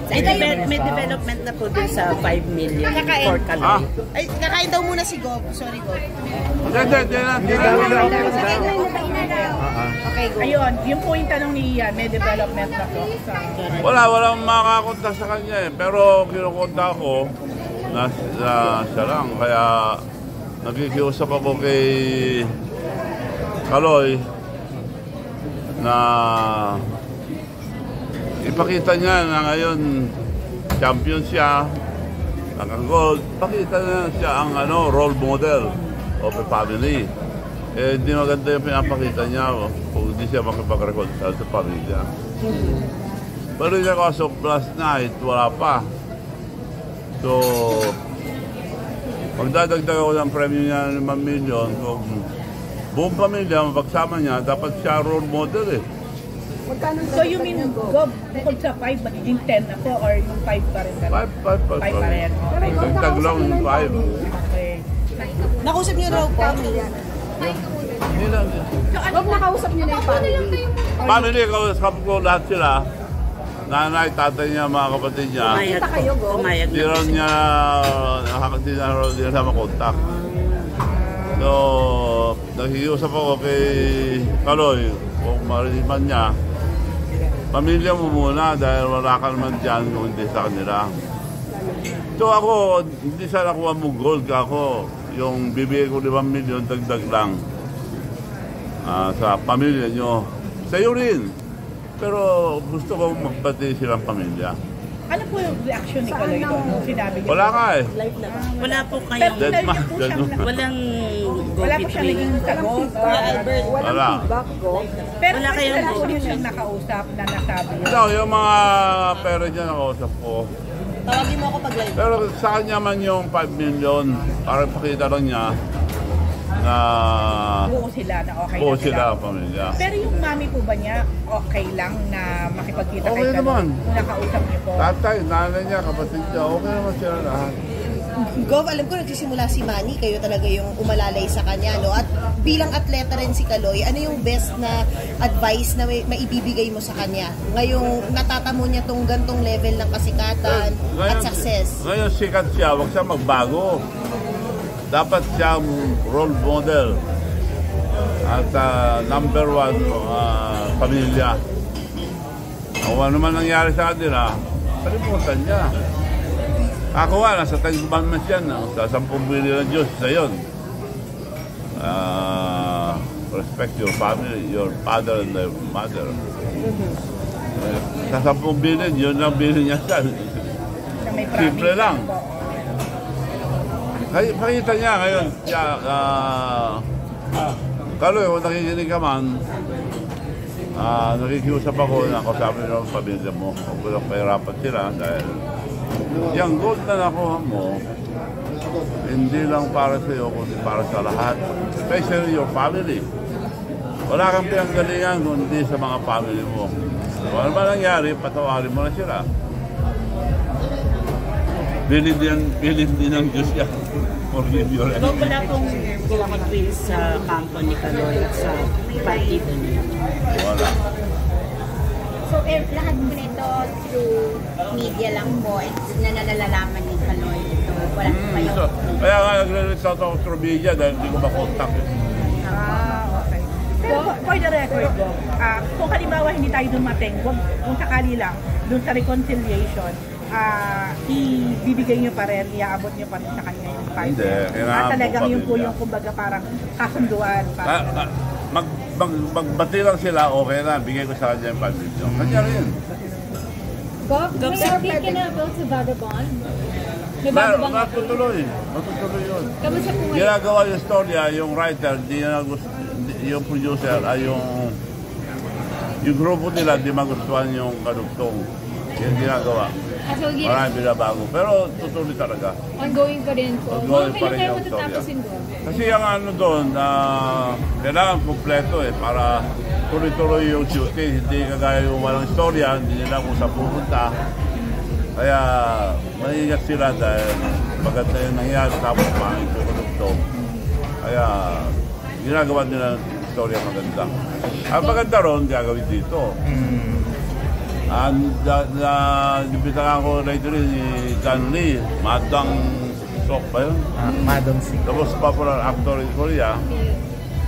May development na po din sa 5 million for Kaloy. Ay, kakain daw muna si Gob. Sorry, Gob. Okay, go. Ayun, yung po yung tanong ni Ian, may development na po. Walang makakontak sa kanya eh. Pero kinukontak ko na siya lang. Kaya nakikiusap ako kay Kaloy na ipakita niya na ngayon champion siya, naka-gold. Pakita niya siya ang role model of the family. Eh, hindi maganda yung pinapakita niya kung hindi siya makipag-reconcile sa pamilya. Pero yung kaso last night, wala pa. So, magdadagdag ako ng premium niya ng 5 million. Kung buong pamilya, mapagsama niya, dapat siya role model eh. So you mean, Gob, bukod sa 5, magiging 10 ako or yung 5 pa rin? 5 pa rin. Okay. Dagdag lang yung 5. Okay. Nakausap niyo raw po. Gob, nakausap niyo na yung family? Family, kausap ko lahat sila. Nanay, tatay niya, mga kapatid niya. Kita kayo, Gob? Hindi raw niya, hindi na raw niya makontak. So, nakikiusap ako kay Kaloy, kung marinig man niya, pamilya mo muna dahil wala ka naman dyan kung hindi sa kanila. So ako, hindi sana nakuha mo gold ka ako. Yung bibigay ko 5 million, dagdag lang sa pamilya nyo. Sa'yo rin. Pero gusto ko magpati silang pamilya. Ano po yung reaction ni Kaloy nung sinabi niya? Wala ka eh. Wala po kayong... Walang wala po siyang naging sagot. Wala. Pero wala kayong po rin siyang nakausap na nasabi. No, yung mga parents niya nakausap ko. Tawagin mo ako pag live. Pero sa kanya man yung 5 million, para pakita lang niya na buo sila na okay buo na sila ang pamilya. Pero yung mami po ba niya okay lang na makipagkita Okay kay Kaloy? naman. Kung nakausap niyo po? Tatay, nanay niya, kapatid niya, okay naman sila lahat. Gov, alam ko nagsisimula si Manny, kayo talaga yung umalalay sa kanya, no? At bilang atleta rin si Kaloy, ano yung best na advice na maibibigay mo sa kanya? Ngayong natatamo niya tong gantong level ng kasikatan at success. Ngayon sikat siya, huwag siya magbago. Dapat siya role model at number 1 pamilya. Kung ano man nangyari sa kanila, kalimutan niya. Ako nga, nasa 10 commandments yan, sa 10 billion ng Diyos, sa yun. Respect your family, your father and your mother. Sa 10 billion, yun lang billion niya siya. Simple lang. Pakita niya ngayon, Kaloy, kung nakikinig ka man, nakikiusap ako na kausapin nyo ang pamilya mo. Kung walang kahirapan sila dahil yung gold na nakuha mo, hindi lang para sa iyo, kundi para sa lahat. Especially your family. Wala kang pinanggalingan kundi sa mga family mo. Kung ano ba nangyari, patawarin mo na sila. Bilin din ang Diyos yan. Forgive your enemy. So, wala pong going sa kampo ni Kaloy at sa partido niya. Wala. So, lahat po nito through media lang po at nalalaman ni Kaloy ito. Wala po kayo. Kaya nga nagre-reach out ako through media dahil hindi ko makontak. Okay. Pero for the record, kung halimbawa hindi tayo dumating, kung sakali lang, dun sa reconciliation, ibibigay nyo pa rin, iaabot nyo pa rin sa kanya yung part. Hindi, talagang yun po yung kumbaga parang kasunduan. Magbati lang sila, okay na, bigay ko sa kanya yung 5 million. Kanya rin. Gob, may speaking about sa Vagabond? May Vagabond? Matutuloy yun. Kamusta po ngayon? Ginagawa yung storya, yung writer, yung producer, ay yung grupo nila, di magustuhan yung kadugtong. Yung ginagawa. Marami binabago. Pero tutuloy talaga. Ongoing pa rin po. Ongoing pa rin Kailan yung storya. matatapusin ko? Kasi yung doon, kailangan kompleto para tuloy-tuloy yung shooting. Hindi kagaya yung walang storya, hindi nila kung saan pupunta. Kaya maingat sila dahil maganda yung nangyari tapos pangit yung kadugtong. Kaya ginagawa nila ng storya maganda. Ang maganda ron, gagawin dito. Nibitagan ko lately ni Dan Lee, Madang Sok ba yun? Madam Si. Tapos popular actor in Korea,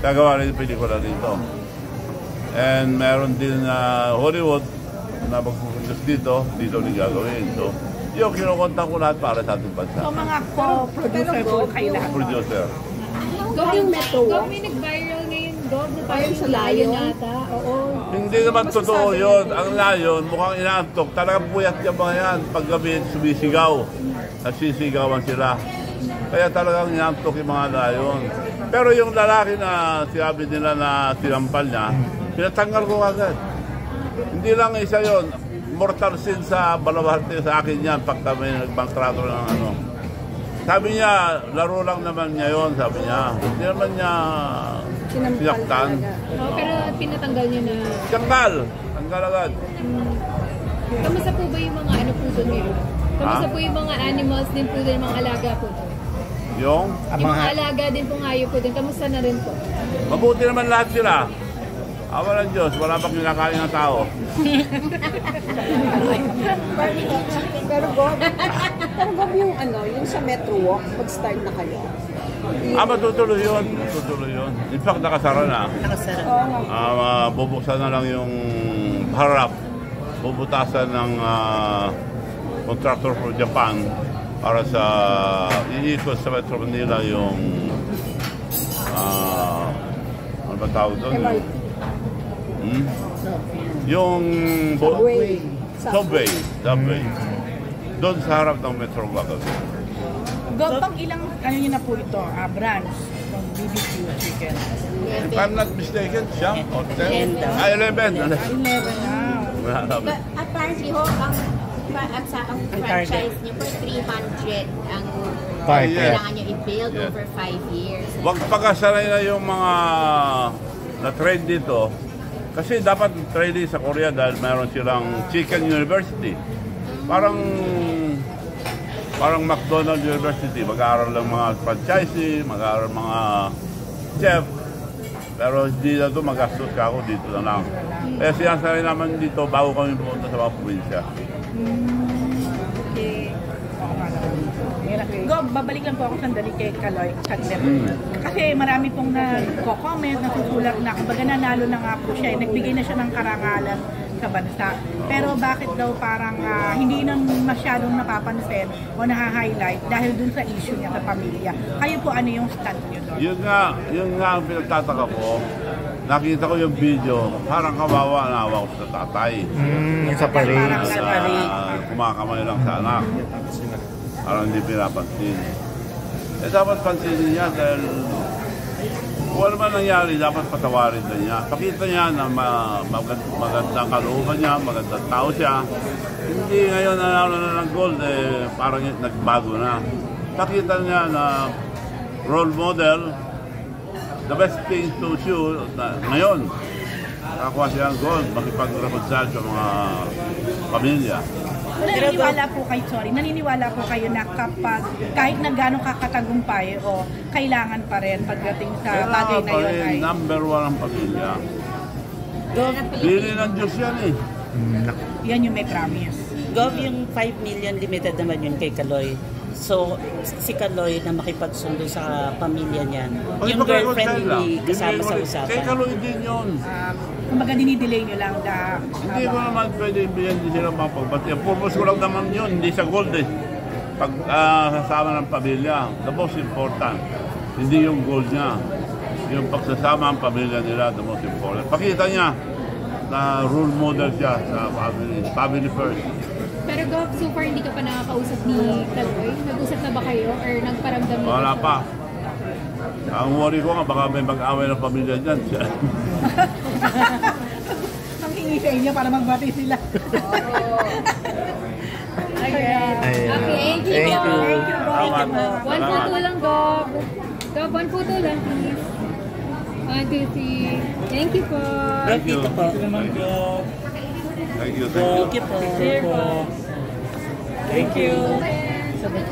gagawa rin yung pelikula dito. And meron din Hollywood na mag-produce dito rin gagawin. So, yung kinukontak ko lahat para sa ating bansa. So mga co-producer po kayo lahat. Producer. Yung Metro Walk, may nag-viral ngayon, Gov, na parang sa layon yata. Oo. Hindi naman totoo yun. Ang layon, mukhang inaantok. Talagang puyat yung mga yan. Paggabi, sumisigaw. Nagsisigawan sila. Kaya talagang inaantok yung mga layon. Pero yung lalaki na sinabi nila na sinampal niya, pinatanggal ko agad. Hindi lang isa yon, mortal sin sa balawarte sa akin yan pag kami nagbangtrato ng ano. Sabi niya, laro lang naman niya yon, sabi niya. Hindi naman niya sinaktan. Oh, pero pinatanggal niyo na. Tanggal! Tanggal agad. Kamusta po ba yung mga ano po doon ngayon? Kamusta po yung mga animals din po doon, mga alaga po doon? Yung? Yung mga alaga din po ngayon po doon, kamusta na rin po? Mabuti naman lahat sila. Awa ng Diyos, wala pang kinakain ng tao. Pero Bob yung ano, yung sa Metro Walk, mag-start na kayo. Matutuloy yun. Matutuloy yun. In fact, nakasara na. Nakasara. Bubuksan na lang yung harap. Bubutasan ng contractor for Japan para sa iikot sa Metro Manila yung ano ba tawag doon? Yung subway. Doon sa harap ng Metro Manila. Gov, pang ilang ano nyo na po ito, branch ng BBQ chicken? If I'm not mistaken, siya o 10? 11. 11 na. Apparently ho, ang franchise niyo po 300 ang kailangan niyo i-build over 5 years. Huwag pagkasanay na yung mga na-trade dito. Kasi dapat trade sa Korea dahil mayroon silang Chicken University. Parang McDonald's University. Mag-aaral lang mga franchisee, mag-aaral mga chef. Pero hindi na ito magastos ka ako dito na lang. Kaya sinasanay naman dito bago kami pumunta sa mga probinsya. Okay. Gov, babalik lang po ako sandali kay Kaloy. Kasi marami pong nagko-comment, nasusulat na kumbaga nanalo na nga po siya. Nagbigay na siya ng karangalan sa bansa. Pero bakit daw parang hindi na masyadong napapansin o naha-highlight dahil dun sa issue niya sa pamilya. Kayo po ano yung stand niyo doon? Yun nga ang pinagtataka ko. Nakita ko yung video, parang kawawa na awa ko sa tatay. Sa parade. Kumakamay lang sa anak. Parang hindi pinapansin. Dapat pansinin niya dahil kung ano man nangyari, dapat patawarin na niya. Pakita niya na magandang kalooban niya, magandang tao siya. Hindi ngayon nanalo na ng gold, parang nagbago na. Pakita niya na role model, the best thing to show na ngayon. Nakakuha siya ng gold, makipag-reconcile sa mga pamilya. Naniniwala po kayo na kapag kahit na gano'ng kakatagumpay o kailangan pa rin pagdating sa bagay na yun ay... Number one ang pamilya. Bili ng Diyos yan eh. Yan yung may promise. Gov, yung 5 million limited naman yun kay Kaloy. So, si Kaloy na makipagsundo sa pamilya niya. Yung girlfriend hindi kasama sa usapan. Kay Kaloy din yun. Kumbaga dinidelay nyo lang Hindi ko naman pwede ibigyan din sila mapagbati. Ang purpose ko lang naman yun, hindi sa gold eh. Pag sasama ng pamilya, the most important. Hindi yung gold niya. Yung pagsasama ang pamilya nila, the most important. Pakita niya na role model siya sa family first. Pero Gov, so far hindi ka pa nakakausap ni Kaloy? Nag-usap na ba kayo or nagparamdam na? Wala pa. Ang worry ko nga, baka may mag-away ng pamilya dyan. Ang hingi sa inyo para magbati sila. Thank you. Salamat. One photo lang, Gov. Gov, one photo lang, please. 1, 2, 3. Thank you po. Thank you. Dito po. Thank you. Thank you po. Here po. Thank you. Sabay.